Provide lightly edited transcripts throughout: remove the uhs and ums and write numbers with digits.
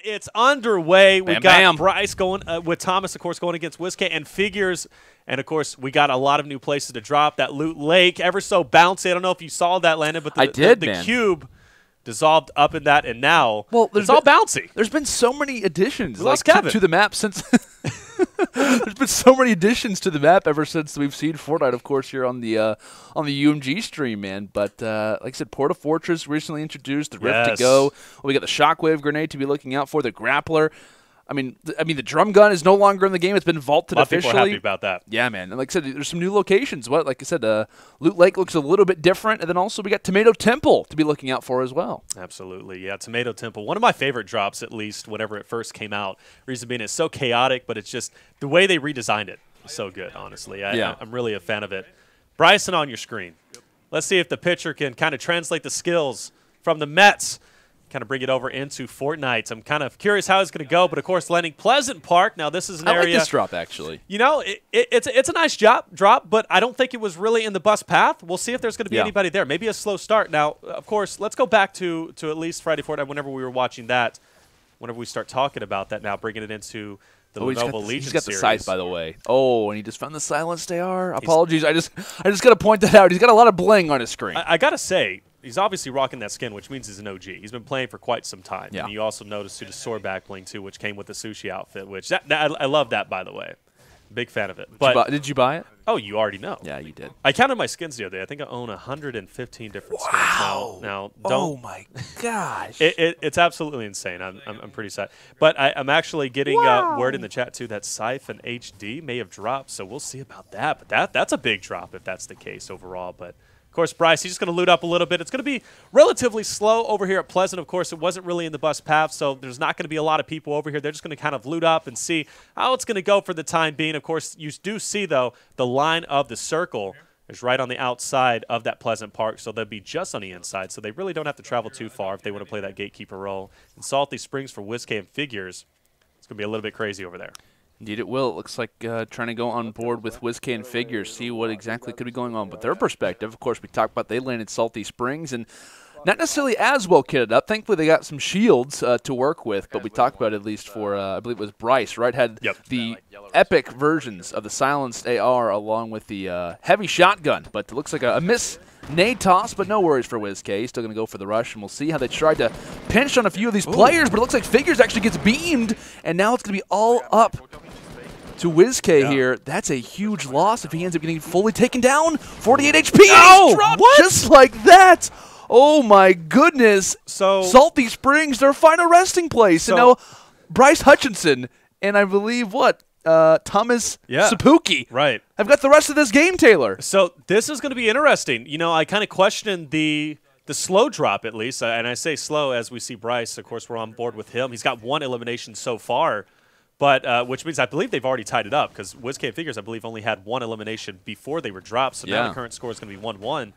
It's underway. We Bam, got bam. Bryce going with Thomas, of course, going against Wizkay and Figurez. And, of course, we got a lot of new places to drop. That Loot Lake, ever so bouncy. I don't know if you saw that, Landon, but the cube dissolved up in that, and now it's all bouncy. There's been so many additions to the map since there's been so many additions to the map ever since we've seen Fortnite, of course, here on the UMG stream, man. But like I said, Porta Fortress recently introduced, the Rift to go. We got the Shockwave grenade to be looking out for, the Grappler. I mean, the drum gun is no longer in the game. It's been vaulted officially. People are happy about that. Yeah, man. And like I said, there's some new locations. Like I said, Loot Lake looks a little bit different. And then also we got Tomato Temple to be looking out for as well. Absolutely. Yeah, Tomato Temple. One of my favorite drops, at least, whenever it first came out. Reason being, it's so chaotic, but it's just the way they redesigned it is so good, honestly. I'm really a fan of it. Bryson on your screen. Let's see if the pitcher can kind of translate the skills from the Mets, kind of bring it over into Fortnite. I'm kind of curious how it's going to go, but of course, landing Pleasant Park. Now, this is an area. I like this drop, actually. You know, it's a nice drop, but I don't think it was really in the bus path. We'll see if there's going to be anybody there. Maybe a slow start. Now, of course, let's go back to at least Friday Fortnite whenever we were watching that, whenever we start talking about that now, bringing it into the Lenovo Legion He's got the series. size, by the way. Oh, and he just found the silenced AR. Apologies. I just got to point that out. He's got a lot of bling on his screen. I got to say, he's obviously rocking that skin, which means he's an OG. He's been playing for quite some time. Yeah. And you also noticed the sword back bling, too, which came with the sushi outfit, which I love that, by the way. Big fan of it. Did you buy it? Oh, you already know. Yeah, you did. I counted my skins the other day. I think I own 115 different skins now. Now, don't. Oh my gosh! It's absolutely insane. I'm pretty sad. But I'm actually getting word in the chat too that Siphon HD may have dropped. So we'll see about that. But that's a big drop if that's the case overall. But of course, Bryce, he's just going to loot up a little bit. It's going to be relatively slow over here at Pleasant. Of course, it wasn't really in the bus path, so there's not going to be a lot of people over here. They're just going to kind of loot up and see how it's going to go for the time being. Of course, you do see, though, the line of the circle is right on the outside of that Pleasant Park, so they'll be just on the inside, so they really don't have to travel too far if they want to play that gatekeeper role. And Salty Springs for Wizkay and Figurez, it's going to be a little bit crazy over there. Indeed it will. It looks like trying to go on board with Wizkay and Figurez, see what exactly could be going on. But their perspective, of course, we talked about they landed Salty Springs and not necessarily as well kitted up. Thankfully, they got some shields to work with, but we talked about at least for, I believe it was Bryce, right? Had the epic versions of the silenced AR along with the heavy shotgun. But it looks like a miss nade toss, but no worries for Wizkay. He's still going to go for the rush, and we'll see how they tried to pinch on a few of these players, but it looks like Figurez actually gets beamed, and now it's going to be all up to Wizkay here. That's a huge loss if he ends up getting fully taken down. 48 HP. Oh, what? Just like that. Oh, my goodness. So Salty Springs, their final resting place. And now Bryce Hutchinson and I believe Thomas Sapuki have got the rest of this game, Taylor. So this is going to be interesting. You know, I kind of questioned the slow drop, at least. And I say slow as we see Bryce. Of course, we're on board with him. He's got one elimination so far. But which means I believe they've already tied it up because Wizkay and Figurez, I believe, only had one elimination before they were dropped. So now the current score is going to be 1-1.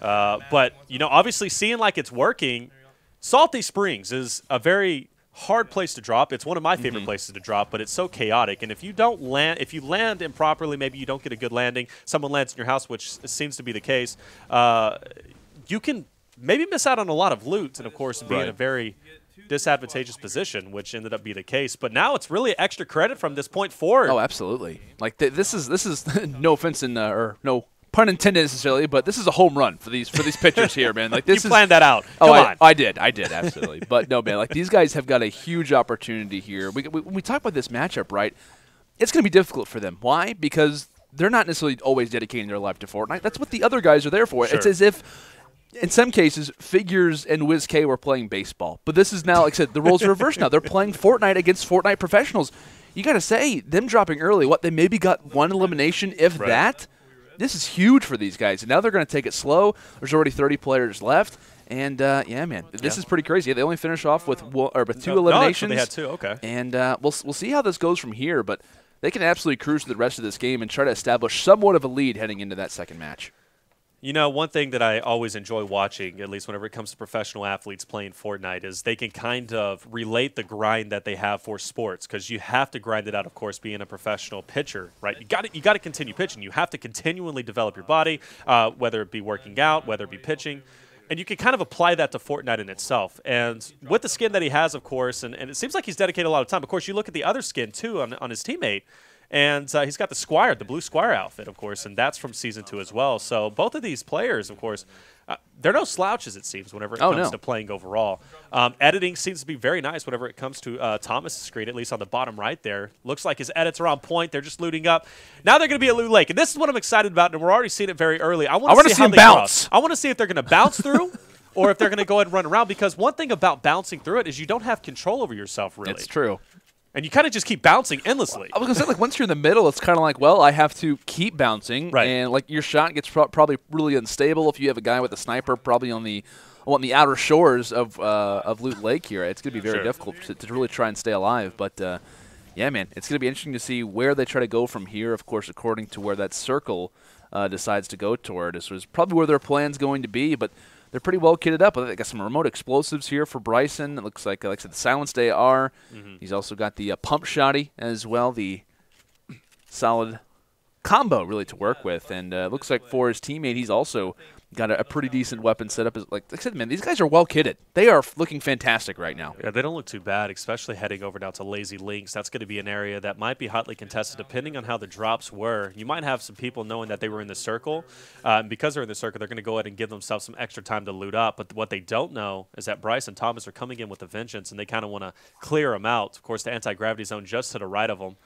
But, you know, obviously seeing like it's working, Salty Springs is a very hard place to drop. It's one of my favorite places to drop, but it's so chaotic. And if you don't land, if you land improperly, maybe you don't get a good landing, someone lands in your house, which seems to be the case, you can maybe miss out on a lot of loot and, of course, be in a very disadvantageous position, which ended up being the case. But now it's really extra credit from this point forward. Oh, absolutely. Like this is no offense in or no pun intended necessarily, but this is a home run for these pitchers here, man. Like this you planned that out. Come on. I did absolutely. But no, man, like these guys have got a huge opportunity here. When we talk about this matchup, right? It's going to be difficult for them. Why? Because they're not necessarily always dedicating their life to Fortnite. That's what the other guys are there for. Sure. It's as if in some cases, Figurez and Wizkay were playing baseball. But this is now, like I said, the roles are reversed now. They're playing Fortnite against Fortnite professionals. You got to say, them dropping early, they maybe got one elimination, if that. This is huge for these guys. And now they're going to take it slow. There's already 30 players left. And, yeah, man, this is pretty crazy. They only finish off with two eliminations. No, they had two, okay. And we'll see how this goes from here. But they can absolutely cruise through the rest of this game and try to establish somewhat of a lead heading into that second match. You know, one thing that I always enjoy watching, at least whenever it comes to professional athletes playing Fortnite, is they can kind of relate the grind that they have for sports, because you have to grind it out, of course, being a professional pitcher, right? You got to continue pitching. You have to continually develop your body, whether it be working out, whether it be pitching. And you can kind of apply that to Fortnite in itself. And with the skin that he has, of course, and it seems like he's dedicated a lot of time. Of course, you look at the other skin, too, on his teammate. And he's got the Squire, the blue Squire outfit, of course, and that's from Season 2 as well. So both of these players, of course, they're no slouches, it seems, whenever it comes to playing overall. Editing seems to be very nice whenever it comes to Thomas' screen, at least on the bottom right there. Looks like his edits are on point. They're just looting up. Now they're going to be at Loot Lake, and this is what I'm excited about, and we're already seeing it very early. I want to see them bounce. I want to see if they're going to bounce through or if they're going to go ahead and run around, because one thing about bouncing through it is you don't have control over yourself, really. It's true. And you kind of just keep bouncing endlessly. I was going to say, like, once you're in the middle, it's kind of like, well, I have to keep bouncing. Right. And, like, your shot gets probably really unstable if you have a guy with a sniper probably on the outer shores of Loot Lake here. It's going to be very difficult to really try and stay alive. But, yeah, man, it's going to be interesting to see where they try to go from here, of course, according to where that circle decides to go toward. This was probably where their plan's going to be, but they're pretty well kitted up. They got some remote explosives here for Bryson. It looks like I said, the silenced AR. He's also got the pump shotty as well, the solid combo really to work with. And it looks like for his teammate, he's also got a pretty decent weapon set up. Like I said, man, these guys are well kitted. They are looking fantastic right now. Yeah, they don't look too bad, especially heading over now to Lazy Links. That's going to be an area that might be hotly contested depending on how the drops were. You might have some people knowing that they were in the circle. And because they're in the circle, they're going to go ahead and give themselves some extra time to loot up. But what they don't know is that Bryce and Thomas are coming in with a vengeance, and they kind of want to clear them out. Of course, the anti-gravity zone just to the right of them.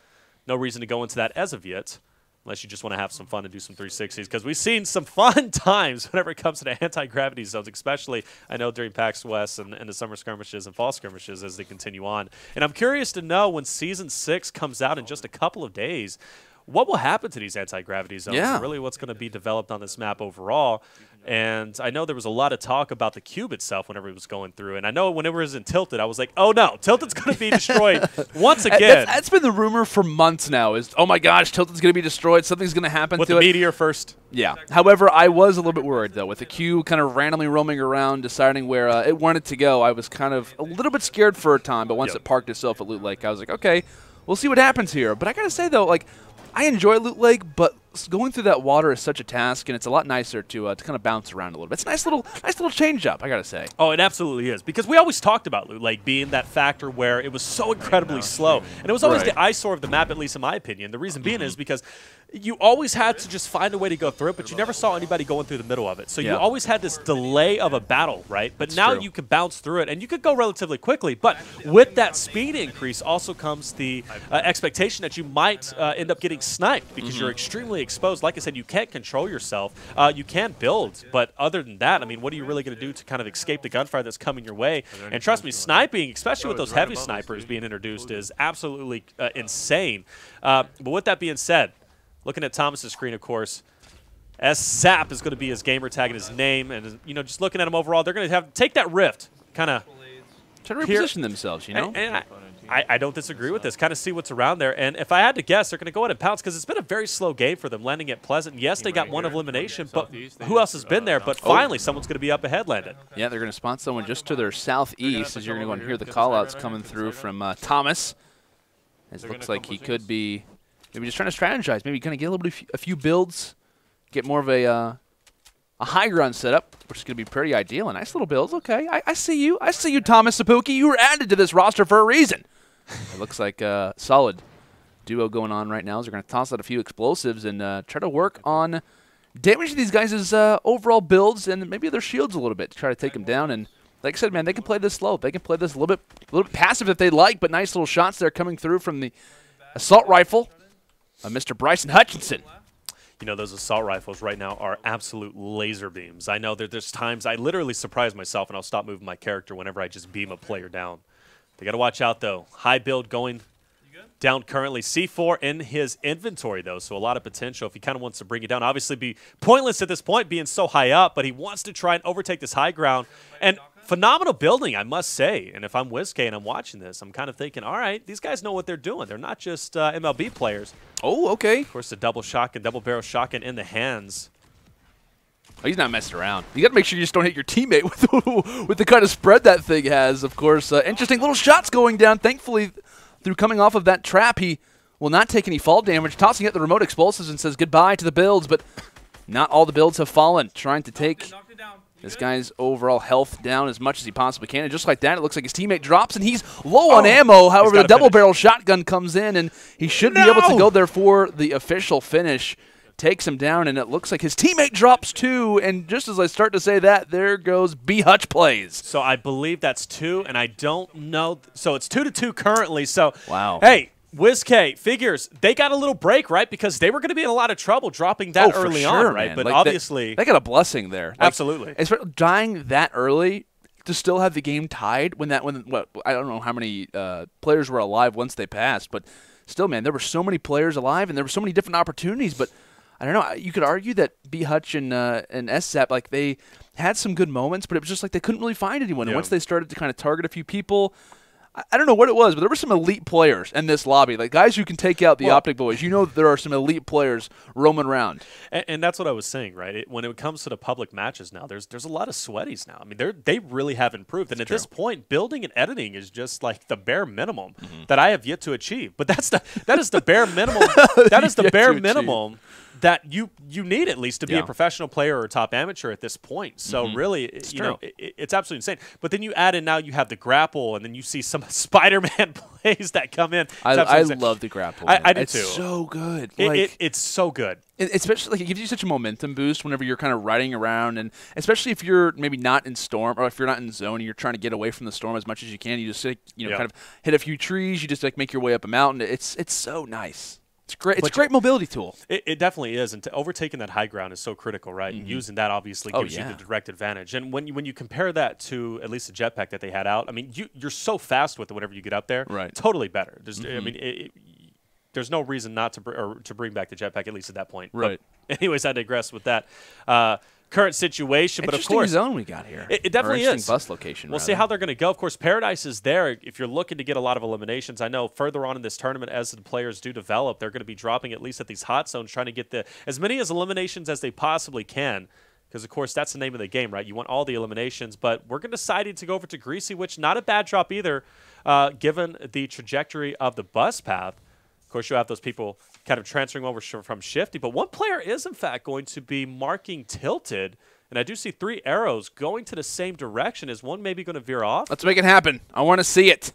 No reason to go into that as of yet, unless you just want to have some fun and do some 360s, because we've seen some fun times whenever it comes to the anti-gravity zones, especially, I know, during PAX West and the summer skirmishes and fall skirmishes as they continue on. And I'm curious to know when Season 6 comes out in just a couple of days, what will happen to these anti-gravity zones and really what's going to be developed on this map overall. And I know there was a lot of talk about the cube itself whenever it was going through. And I know whenever it was in Tilted, I was like, oh, no, Tilted's going to be destroyed once again. That's been the rumor for months now is, oh, my gosh, Tilted's going to be destroyed. Something's going to happen with to the it. meteor first. Yeah. However, I was a little bit worried, though. With the cube kind of randomly roaming around, deciding where it wanted to go, I was kind of a little bit scared for a time. But once it parked itself at Loot Lake, I was like, okay, we'll see what happens here. But I got to say, though, like, I enjoy Loot Lake, but going through that water is such a task, and it's a lot nicer to kind of bounce around a little bit. It's a nice little change up, I gotta say. Oh, it absolutely is, because we always talked about Loot Lake being that factor where it was so incredibly slow, and it was always the eyesore of the map, at least in my opinion. The reason being is because you always had to just find a way to go through it, but you never saw anybody going through the middle of it. So you always had this delay of a battle, right? But now you could bounce through it, and you could go relatively quickly. But with that speed increase also comes the expectation that you might end up getting sniped because you're extremely exposed. Like I said, you can't control yourself. You can build, but other than that, I mean, what are you really going to do to kind of escape the gunfire that's coming your way? And trust me, sniping, especially with those heavy snipers being introduced, is absolutely insane. But with that being said, looking at Thomas's screen, of course, as Szap is going to be his gamer tag and his name, and just looking at him overall, they're going to have take that rift, kind of try to reposition themselves, you know. And I don't disagree with this. Kind of see what's around there, and if I had to guess, they're going to go ahead and pounce because it's been a very slow game for them, landing at Pleasant. Yes, they got one elimination, but who else has been there? But finally, someone's going to be up ahead landed. Yeah, they're going to spot someone just to their southeast, as you're going to go and hear the call-outs coming through from Thomas. As it looks like he could be maybe just trying to strategize, maybe kind of get a few builds, get more of a high ground setup, which is going to be pretty ideal. And nice little builds. Okay, I see you. I see you, Thomas Sapuki. You were added to this roster for a reason. It looks like a solid duo going on right now. As they're going to toss out a few explosives and try to work on damaging these guys' overall builds and maybe their shields a little bit to try to take them down. And like I said, man, they can play this slow. They can play this a little bit passive if they like, but nice little shots there coming through from the assault rifle of Mr. Bryson Hutchinson. You know, those assault rifles right now are absolute laser beams. I know that there's times I literally surprise myself and I'll stop moving my character whenever I just beam a player down. They got to watch out, though. High build going down currently. C4 in his inventory, though, so a lot of potential if he kind of wants to bring it down. Obviously, be pointless at this point being so high up, but he wants to try and overtake this high ground. And phenomenal building, I must say. And if I'm Wizkay and I'm watching this, I'm kind of thinking, all right, these guys know what they're doing. They're not just MLB players. Oh, okay. Of course, the double shotgun, double barrel shotgun in the hands. Oh, he's not messing around. You got to make sure you just don't hit your teammate with the kind of spread that thing has. Of course, interesting little shots going down. Thankfully, through coming off of that trap, he will not take any fall damage. Tossing out the remote explosives and says goodbye to the builds, but not all the builds have fallen. Trying to take this guy's overall health down as much as he possibly can. And just like that, it looks like his teammate drops, and he's low on ammo. However, the double-barrel shotgun comes in, and he should be able to go there for the official finish. Takes him down, and it looks like his teammate drops too. And just as I start to say that, there goes B. Hutch plays. So I believe that's 2, and I don't know. So it's 2-2 currently. So, wow. Hey, Wizkay Figurez, they got a little break, right? Because they were going to be in a lot of trouble dropping that early on, right? Man. But like obviously. They got a blessing there. Like, absolutely. Dying that early to still have the game tied when I don't know how many players were alive once they passed, but still, man, there were so many players alive, and there were so many different opportunities, but I don't know. You could argue that B. Hutch and Szap, like, they had some good moments, but it was just like they couldn't really find anyone. And once they started to kind of target a few people, I don't know what it was, but there were some elite players in this lobby, like guys who can take out the OpTic boys. You know, there are some elite players roaming around. And that's what I was saying, right? When it comes to the public matches now, there's a lot of sweaties now. I mean, they really have improved. And at this point, building and editing is just like the bare minimum that I have yet to achieve. But that is the bare minimum. That is the bare minimum that you need at least to be a professional player or a top amateur at this point. So really, it's absolutely insane. But then you add in now you have the grapple, and then you see some Spider-Man plays that come in. I love the grapple. I do it's too. So good. It's so good. Especially, like, it gives you such a momentum boost whenever you're kind of riding around, and especially if you're maybe not in storm, or if you're not in zone and you're trying to get away from the storm as much as you can. You just kind of hit a few trees. You just like make your way up a mountain. It's so nice. It's great. It's a great mobility tool. It definitely is, and overtaking that high ground is so critical, right? And using that obviously gives you the direct advantage. And when you compare that to at least the jetpack that they had out, I mean, you're so fast with it whenever you get up there. Right. Totally better. I mean, there's no reason not to bring back the jetpack, at least at that point. Right. But anyways, I digress with that. Current situation, but of course, zone we got here. It definitely is. Bus location. We'll see how they're going to go. Of course, Paradise is there. If you're looking to get a lot of eliminations, I know further on in this tournament, as the players do develop, they're going to be dropping at least at these hot zones, trying to get as many eliminations as they possibly can. Because of course, that's the name of the game, right? You want all the eliminations. But we're going to decide to go over to Greasy, which not a bad drop either, given the trajectory of the bus path. Of course, you'll have those people kind of transferring over from Shifty. But one player is, in fact, going to be marking Tilted. And I do see 3 arrows going to the same direction. Is one maybe going to veer off? Let's make it happen. I want to see it.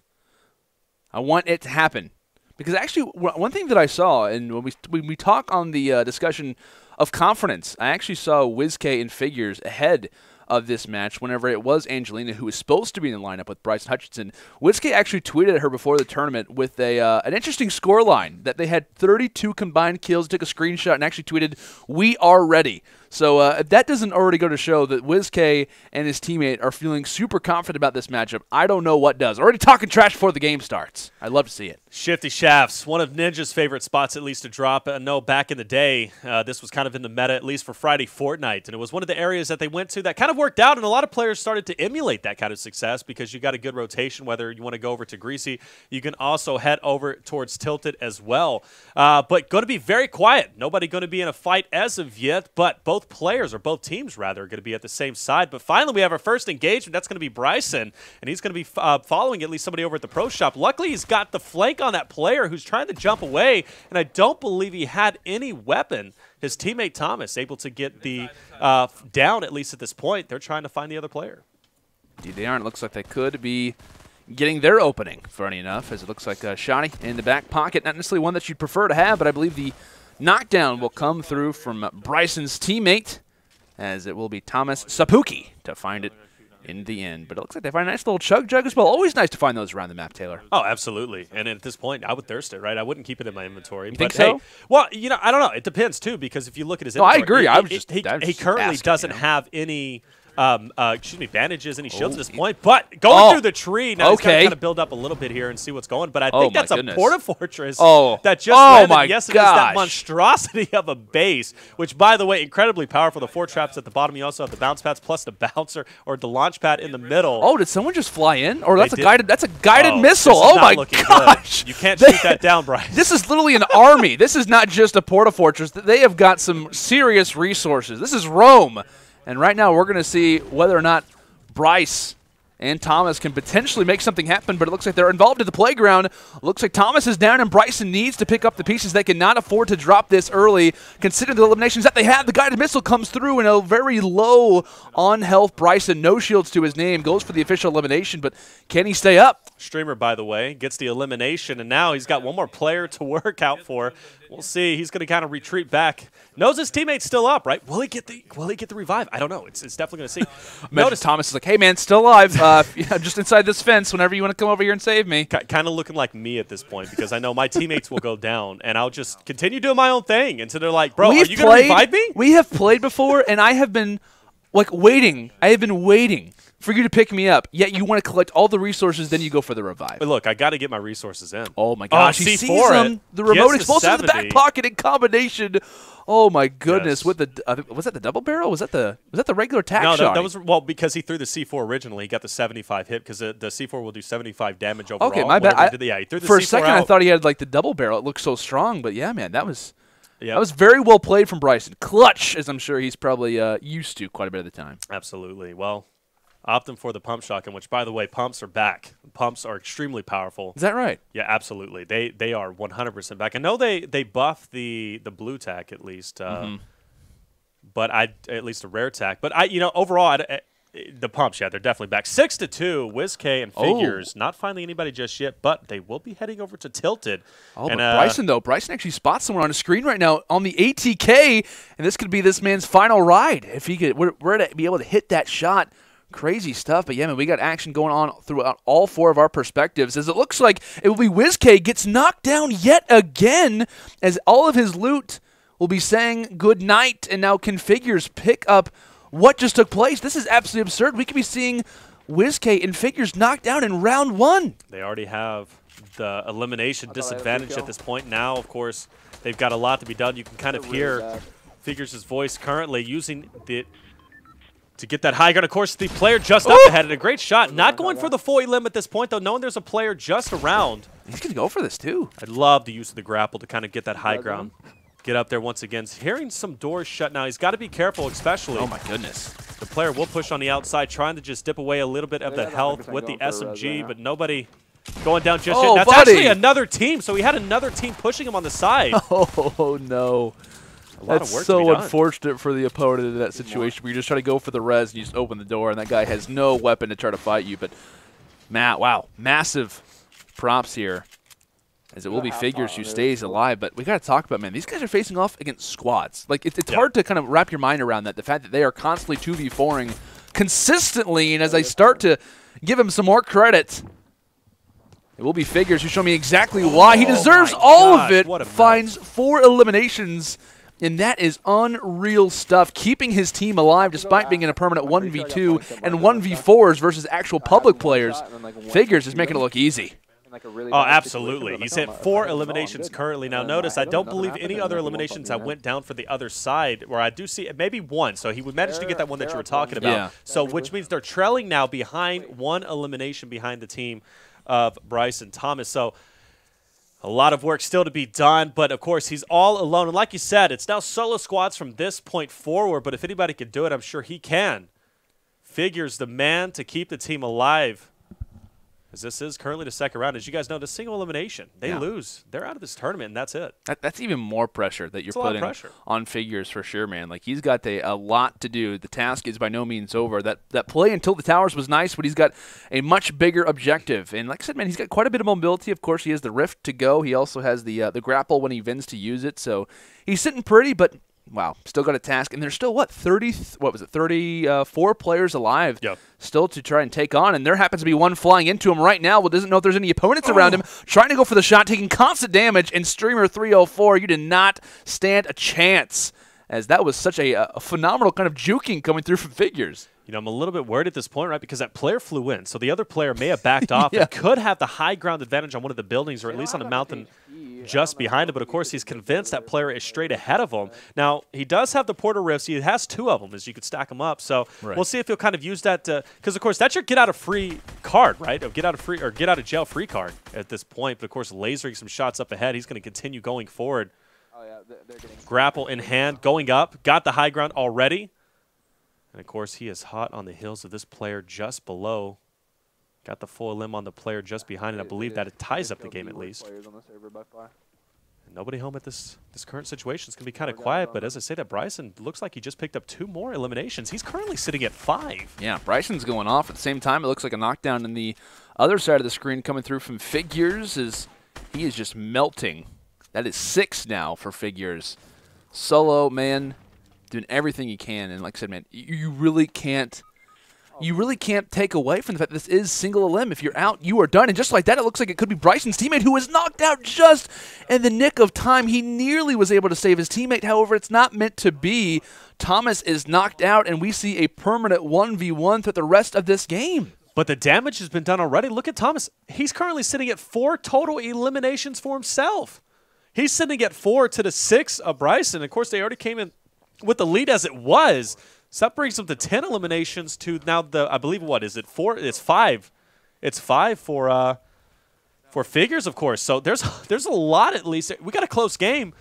I want it to happen. Because actually, one thing that I saw, and when we talk on the discussion of confidence, I actually saw Wizkay and Figurez ahead of this match whenever it was Angelina who was supposed to be in the lineup with Bryson Hutchinson. Wizkay actually tweeted at her before the tournament with an interesting scoreline that they had 32 combined kills, took a screenshot, and actually tweeted, "We are ready." So if that doesn't already go to show that Wizkay and his teammate are feeling super confident about this matchup, I don't know what does. Already talking trash before the game starts. I'd love to see it. Shifty Shafts, one of Ninja's favorite spots at least to drop. I know back in the day, this was kind of in the meta, at least for Friday Fortnite, and it was one of the areas that they went to that kind of worked out, and a lot of players started to emulate that kind of success because you got a good rotation, whether you want to go over to Greasy. You can also head over towards Tilted as well. But going to be very quiet. Nobody going to be in a fight as of yet, but both players, or both teams rather, are going to be at the same side. But finally, we have our first engagement. That's going to be Bryson, and he's going to be following at least somebody over at the pro shop. Luckily, he's got the flank on that player who's trying to jump away, and I don't believe he had any weapon. His teammate Thomas able to get the down, at least at this point. They're trying to find the other player. Indeed, they aren't. It looks like they could be getting their opening, funny enough, as it looks like Shotty in the back pocket. Not necessarily one that you'd prefer to have, but I believe the knockdown will come through from Bryson's teammate, as it will be Thomas Sapuki to find it in the end. But it looks like they find a nice little chug jug as well. Always nice to find those around the map, Taylor. Oh, absolutely. And at this point, I would thirst it, right? I wouldn't keep it in my inventory. You think so? Hey, well, I don't know. It depends, too, because if you look at his inventory. I agree. He currently doesn't have any bandages, any shields at this point. But going through the tree, now he's got to kind of build up a little bit here and see what's going. But I think that's a Porta Fortress that just landed. Yes, it is that monstrosity of a base, which, by the way, incredibly powerful. The 4 traps at the bottom. You also have the bounce pads plus the bouncer or the launch pad in the middle. Oh, did someone just fly in? Or that's a guided missile. Oh, my gosh. Good. You can't shoot that down, Bryce. This is literally an army. This is not just a Porta Fortress. They have got some serious resources. This is Rome. And right now, we're going to see whether or not Bryce and Thomas can potentially make something happen, but it looks like they're involved at the playground. Looks like Thomas is down, and Bryson needs to pick up the pieces. They cannot afford to drop this early, considering the eliminations that they have. The guided missile comes through, and a very low on health Bryson, no shields to his name, goes for the official elimination, but can he stay up? Streamer, by the way, gets the elimination, and now he's got one more player to work out for. We'll see. He's going to kind of retreat back. Knows his teammate's still up, right? Will he get the revive? I don't know. It's definitely going to see. Notice Thomas is like, hey, man, still alive. Just inside this fence whenever you want to come over here and save me. Kind of looking like me at this point because I know my teammates will go down, and I'll just continue doing my own thing until they're like, bro, are you going to revive me? We have played before, and I have been waiting. I have been waiting for you to pick me up, yet you want to collect all the resources, then you go for the revive. But look, I got to get my resources in. Oh, my gosh. He sees him. The remote explosive in the back pocket in combination. Oh, my goodness. Yes. With the was that the double barrel? Was that the regular tack shot? No, that was, well, because he threw the C4 originally. He got the 75 hit because the C4 will do 75 damage overall. Okay, my bad. He threw the for C4 a second, out. I thought he had, like, the double barrel. It looked so strong. But, yeah, man, that was very well played from Bryson. Clutch, as I'm sure he's probably used to quite a bit of the time. Absolutely. Well, opting for the pump shotgun, which, by the way, pumps are back. Pumps are extremely powerful. Is that right? Yeah, absolutely. They are 100% back. I know they buffed the blue tack at least, but at least a rare tack. But overall, the pumps, yeah, they're definitely back. 6-2, Wizkay and Figurez. Not finding anybody just yet, but they will be heading over to Tilted. Oh, and, but Bryson, though. Bryson actually spots someone on the screen right now on the ATK, and this could be this man's final ride. If he could, we're to be able to hit that shot. Crazy stuff, but yeah, man, we got action going on throughout all four of our perspectives, as it looks like it will be Wizkay gets knocked down yet again, as all of his loot will be saying good night, and now can Figurez pick up what just took place. This is absolutely absurd. We could be seeing Wizkay and Figurez knocked down in round one. They already have the elimination disadvantage at this point. Now, of course, they've got a lot to be done. You can kind of hear Figurez' voice currently using the to get that high ground. Of course, the player just up ahead and a great shot. Not going for the full elim at this point, though, knowing there's a player just around. He's going to go for this, too. I'd love the use of the grapple to kind of get that high ground. Get up there once again. Hearing some doors shut now. He's got to be careful, especially. Oh, my goodness. The player will push on the outside, trying to just dip away a little bit of the health with the SMG, but nobody going down just yet. That's actually another team, so he had another team pushing him on the side. Oh, no. That's so unfortunate for the opponent in that situation where you're just trying to go for the res and you just open the door and that guy has no weapon to try to fight you. But, Matt, wow, massive props here, as it will be Figurez who stays alive. But we got to talk about, man, these guys are facing off against squads. Like, it's hard to kind of wrap your mind around that, the fact that they are constantly 2v4ing consistently. And as I start to give him some more credit, it will be Figurez who show me exactly why. He deserves all of it. Finds 4 eliminations. And that is unreal stuff, keeping his team alive despite being in a permanent 1v2 and 1v4s versus actual public players. Figurez is making it look easy. Oh, absolutely. He's hit 4 eliminations currently. Now, notice, I don't believe any other eliminations that went down for the other side, where I do see maybe one. So he would manage to get that one that you were talking about. Yeah. So which means they're trailing now behind 1 elimination behind the team of Bryson Thomas. So a lot of work still to be done, but of course he's all alone. And like you said, it's now solo squads from this point forward, but if anybody can do it, I'm sure he can. Figurez the man to keep the team alive, as this is currently the second round. As you guys know, the single elimination. They lose. They're out of this tournament, and that's it. That's even more pressure that you're putting on Figurez for sure, man. Like, he's got a lot to do. The task is by no means over. That play until the towers was nice, but he's got a much bigger objective. And like I said, man, he's got quite a bit of mobility. Of course, he has the rift to go. He also has the grapple when he vends to use it. So he's sitting pretty, but wow, still got a task. And there's still, 34 players alive still to try and take on. And there happens to be one flying into him right now. Well, doesn't know if there's any opponents around him. Trying to go for the shot, taking constant damage. And Streamer 304, you did not stand a chance, as that was such a phenomenal kind of juking coming through from Figurez. You know, I'm a little bit worried at this point, right, because that player flew in. So the other player may have backed off and could have the high ground advantage on one of the buildings, or at least on the mountain just behind him. But, of course, he's convinced that player is straight ahead of him. Now, he does have the portal rifts. He has 2 of them, as you could stack them up. So we'll see if he'll kind of use that because, of course, that's your get-out-of-free card, right? Or get-out-of-jail free card at this point. But, of course, lasering some shots up ahead. He's going to continue going forward. Grapple in hand, going up. Got the high ground already. And, of course, he is hot on the heels of this player just below Got the full limb on the player just behind it. I believe that it ties up the game at least. Nobody home at this current situation. It's going to be kind of quiet, but as I say that, Bryson looks like he just picked up 2 more eliminations. He's currently sitting at 5. Yeah, Bryson's going off. At the same time, it looks like a knockdown in the other side of the screen coming through from Figurez. He is just melting. That is 6 now for Figurez. Solo, man, doing everything he can. And like I said, man, you really can't take away from the fact that this is single elim. If you're out, you are done. And just like that, it looks like it could be Bryson's teammate who was knocked out just in the nick of time. He nearly was able to save his teammate. However, it's not meant to be. Thomas is knocked out, and we see a permanent 1v1 throughout the rest of this game. But the damage has been done already. Look at Thomas. He's currently sitting at 4 total eliminations for himself. He's sitting at 4 to the 6 of Bryson. Of course, they already came in with the lead as it was. So that brings him to 10 eliminations to now I believe, what is it, 4? It's 5. It's 5 for Figurez, of course. So there's a lot at least. We got a close game.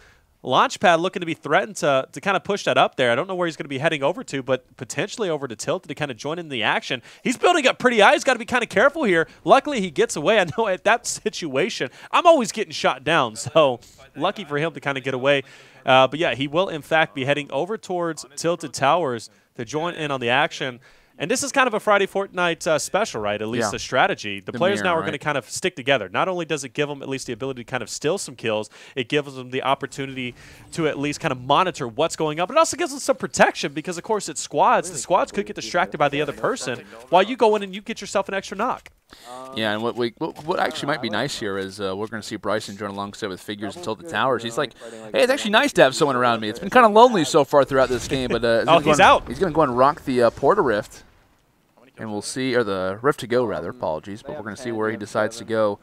Launchpad looking to be threatened to kind of push that up there. I don't know where he's going to be heading over to, but potentially over to Tilted to kind of join in the action. He's building up pretty high. He's got to be kind of careful here. Luckily, he gets away. I know at that situation, I'm always getting shot down, so lucky for him to kind of get away. But yeah, he will, in fact, be heading over towards Tilted Towers to join in on the action. And this is kind of a Friday Fortnite special, right? At least a strategy. The players now are going to kind of stick together. Not only does it give them at least the ability to kind of steal some kills, it gives them the opportunity to at least kind of monitor what's going on. But it also gives them some protection because, of course, it's squads. The squads could get distracted by the other person while you go in and you get yourself an extra knock. Yeah, and what actually might be nice here is we're going to see Bryson join alongside with Figurez until the towers. He's like, hey, it's actually nice to have someone around me. It's been kind of lonely so far throughout this game. But he's out. He's going to go and rock the Porta Rift. And we'll see, or the Rift to go, rather, apologies, but we're going to see where he decides to go.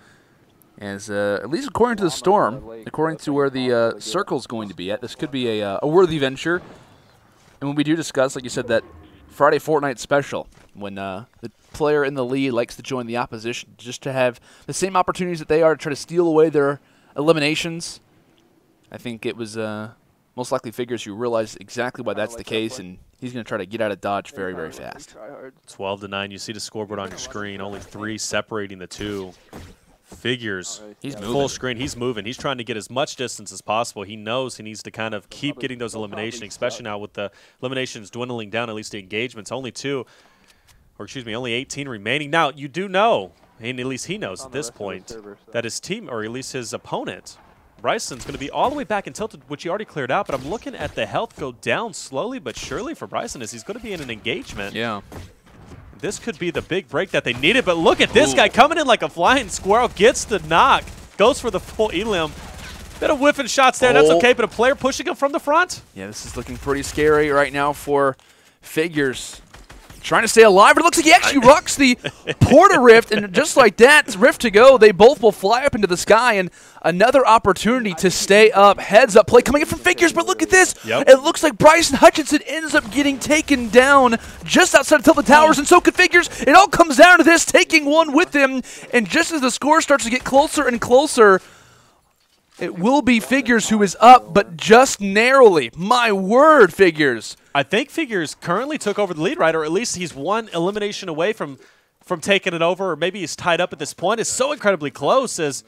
As, at least according to the Storm, according to where the circle's going to be at, this could be a worthy venture. And when we do discuss, like you said, that Friday Fortnite special, when the player in the lead likes to join the opposition, just to have the same opportunities that they are to try to steal away their eliminations, I think it was most likely Figurez who realized exactly why that's the case, and he's going to try to get out of dodge very, very fast. 12-9. You see the scoreboard on your screen. Only 3 separating the two. Figurez, he's moving. Full screen. He's moving. He's trying to get as much distance as possible. He knows he needs to kind of keep getting those eliminations, especially now with the eliminations dwindling down, at least the engagements. Only 2, or excuse me, only 18 remaining. Now, you do know, and at least he knows at this point, that his team, or at least his opponent, Bryson's going to be all the way back in Tilted, which he already cleared out, but I'm looking at the health go down slowly but surely for Bryson as he's going to be in an engagement. Yeah. This could be the big break that they needed, but look at this guy coming in like a flying squirrel, gets the knock, goes for the full elim. Bit of whiffing shots there, that's okay, but a player pushing him from the front. Yeah, this is looking pretty scary right now for Figurez. Trying to stay alive, but it looks like he actually rocks the Porta Rift, and just like that, Rift to go, they both will fly up into the sky, and another opportunity to stay up. Heads up play coming in from Figurez, but look at this. Yep. It looks like Bryson Hutchinson ends up getting taken down just outside of Tilted Towers, and so could Figurez. It all comes down to this, taking one with him, and just as the score starts to get closer and closer, it will be Figurez who is up, but just narrowly. My word, Figurez. I think Figurez currently took over the lead, right? Or at least he's one elimination away from taking it over, or maybe he's tied up at this point. It's so incredibly close as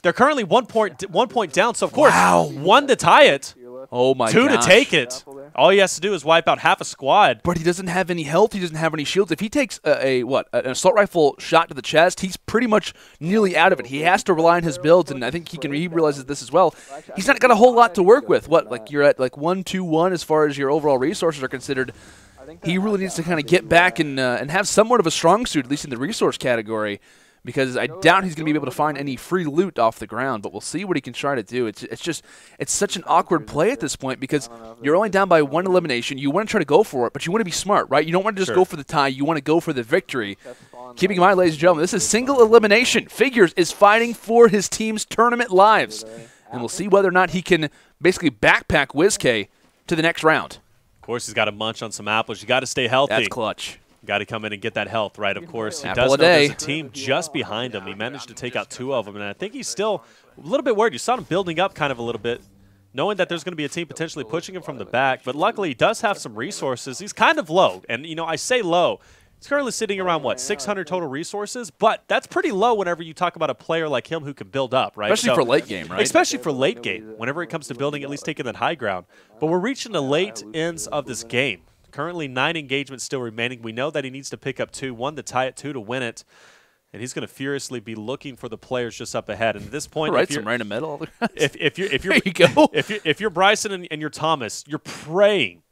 they're currently 1 point down. So, of course, 1 to tie it. Oh, my 2 gosh. to take it. All he has to do is wipe out half a squad. But he doesn't have any health. He doesn't have any shields. If he takes an assault rifle shot to the chest, he's pretty much nearly out of it. He has to rely on his builds, and I think he realizes this as well. He's not got a whole lot to work with. You're at like 1-2-1 as far as your overall resources are considered. He really needs to kind of get back and have somewhat of a strong suit, at least in the resource category, because I doubt he's going to be able to find any free loot off the ground, but we'll see what he can try to do. It's such an awkward play at this point because you're only down by 1 elimination. You want to try to go for it, but you want to be smart, right? You don't want to just go for the tie. You want to go for the victory. Keeping in mind, ladies and gentlemen, this is single elimination. Figurez is fighting for his team's tournament lives, and we'll see whether or not he can basically backpack Wizkay to the next round. Of course, he's got to munch on some apples. You got to stay healthy. That's clutch. Got to come in and get that health, right? Of course, he Apple does know a day. there's a team just behind him. He managed to take out 2 of them, and I think he's still a little bit worried. You saw him building up kind of a little bit, knowing that there's going to be a team potentially pushing him from the back. But luckily, he does have some resources. He's kind of low, and I say low. He's currently sitting around, what, 600 total resources? But that's pretty low whenever you talk about a player like him who can build up, right? Especially for late game, right? Especially for late game, whenever it comes to building, at least taking that high ground. But we're reaching the late ends of this game. Currently 9 engagements still remaining. We know that he needs to pick up 2, 1 to tie it, 2 to win it. And he's going to furiously be looking for the players just up ahead. And at this point, right in the middle. if you're there you go. if you're Bryson and you're Thomas, you're praying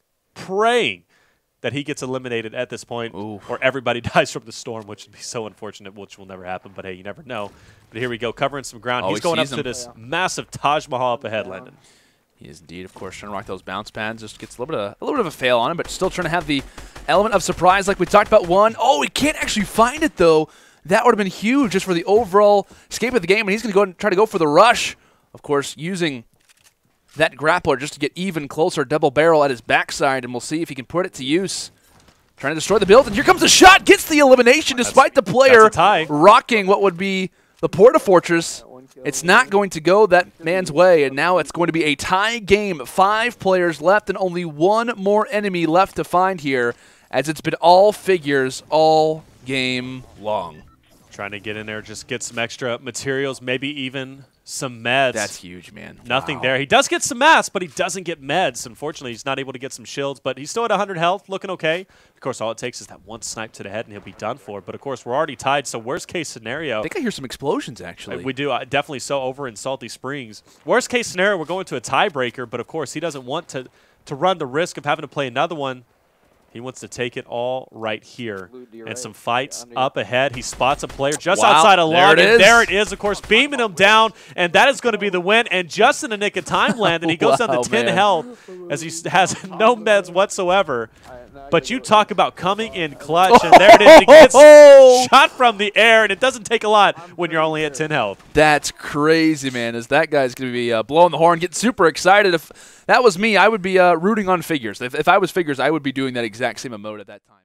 that he gets eliminated at this point, Ooh. or everybody dies from the storm, which would be so unfortunate, which will never happen. But hey, you never know. But here we go, covering some ground. Oh, he's going up him. to this massive Taj Mahal up ahead, Landon. He is indeed, of course, trying to rock those bounce pads. Just gets a little bit of a fail on him, but still trying to have the element of surprise like we talked about. Oh, he can't actually find it, though. That would have been huge just for the overall escape of the game, and he's going to go and try to go for the rush. Of course, using that grappler just to get even closer, double barrel at his backside, and we'll see if he can put it to use. Trying to destroy the build, and here comes the shot, gets the elimination despite the player rocking what would be the Porta Fortress. It's not going to go that man's way, and now it's going to be a tie game. 5 players left and only 1 more enemy left to find here, as it's been all figures all game long. Trying to get in there, just get some extra materials, maybe even some meds. That's huge, man. Nothing there. He does get some mats, but he doesn't get meds. Unfortunately, he's not able to get some shields, but he's still at 100 health, looking okay. Of course, all it takes is that one snipe to the head, and he'll be done for. But, of course, we're already tied, so worst-case scenario. I think I hear some explosions, actually. We do, definitely so, over in Salty Springs. Worst-case scenario, we're going to a tiebreaker, but, of course, he doesn't want to run the risk of having to play another one. He wants to take it all right here. And some fights up ahead. He spots a player just outside of long. And there it is, of course, beaming him down. And that is going to be the win. And just in the nick of time, Landon, he goes down to 10 health as he has no meds whatsoever. But you talk about coming in clutch. And there it is. He gets shot from the air. And it doesn't take a lot when you're only at 10 health. That's crazy, man, as that guy's going to be blowing the horn, getting super excited. If that was me, I would be rooting on Figures. If I was Figures, I would be doing that exact same emote at that time.